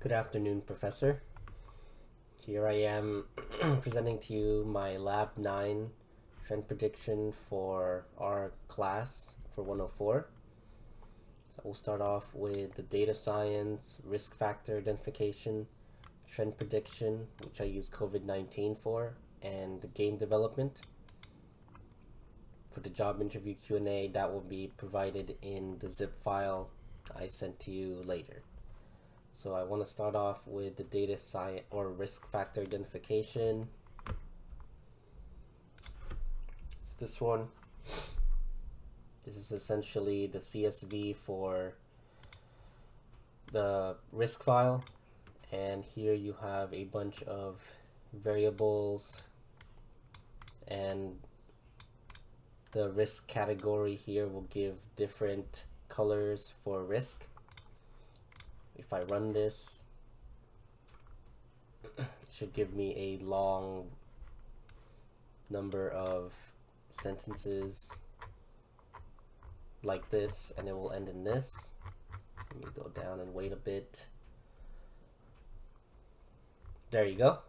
Good afternoon, Professor. Here I am presenting to you my Lab 9 trend prediction for our class for 104. So we'll start off with the data science, risk factor identification, trend prediction, which I use COVID-19 for, and the game development. For the job interview Q&A, that will be provided in the zip file I sent to you later. So I want to start off with the data science or risk factor identification. It's this one. This is essentially the CSV for the risk file, and here you have a bunch of variables, and the risk category here will give different colors for risk. If I run this, it should give me a long number of sentences like this, and it will end in this. Let me go down and wait a bit. There you go.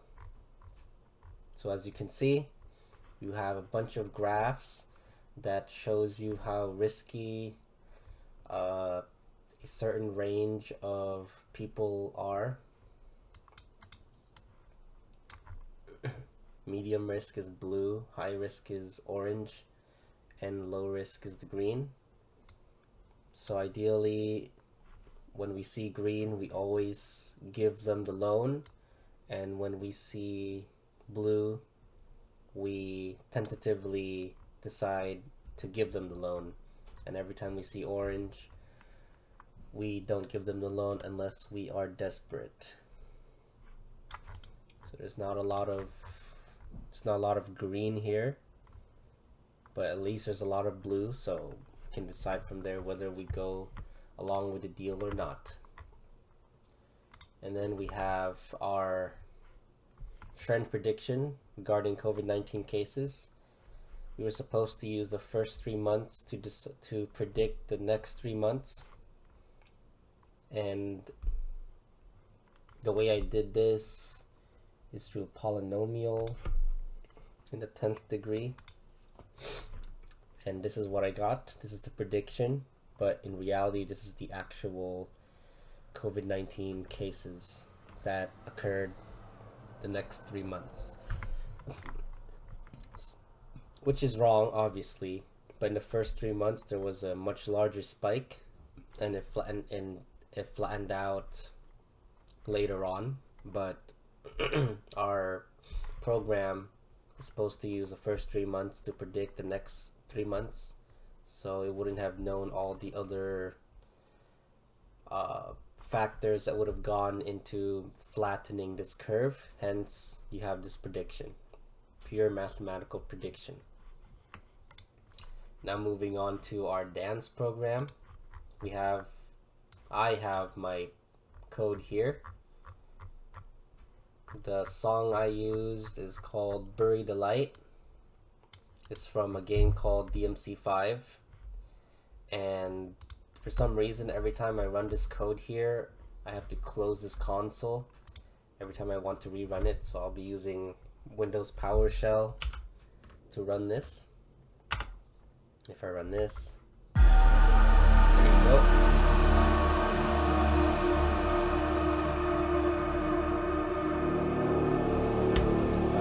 So as you can see, you have a bunch of graphs that shows you how risky a certain range of people are. Medium risk is blue, high risk is orange, and low risk is the green. So ideally, when we see green, we always give them the loan, and when we see blue, we tentatively decide to give them the loan, and every time we see orange, we don't give them the loan unless we are desperate. So there's not a lot of green here, but at least there's a lot of blue, so we can decide from there whether we go along with the deal or not. And then we have our trend prediction regarding COVID-19 cases. We were supposed to use the first 3 months to predict the next 3 months. And the way I did this is through a polynomial in the 10th degree. And this is what I got. This is the prediction, but in reality, this is the actual COVID-19 cases that occurred the next 3 months. Which is wrong, obviously, but in the first 3 months, there was a much larger spike, and it flattened out later on, but our program is supposed to use the first 3 months to predict the next 3 months, so it wouldn't have known all the other factors that would have gone into flattening this curve. Hence, you have this prediction, pure mathematical prediction. Now moving on to our dance program, I have my code here. The song I used is called Bury the Light. It's from a game called DMC5. And for some reason, every time I run this code here, I have to close this console every time I want to rerun it. So I'll be using Windows PowerShell to run this. If I run this, there you go.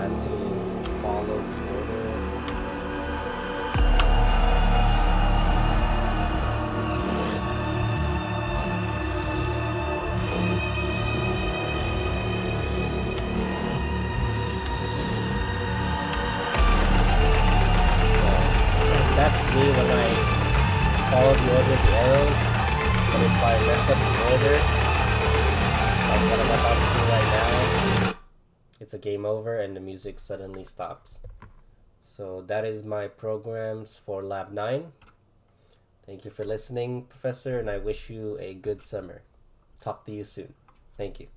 To follow the order. That's me when I follow the order of the arrows, but if I mess up the order, like what I'm about to do right now, it's a game over and the music suddenly stops. So that is my programs for Lab 9. Thank you for listening, Professor, and I wish you a good summer. Talk to you soon. Thank you.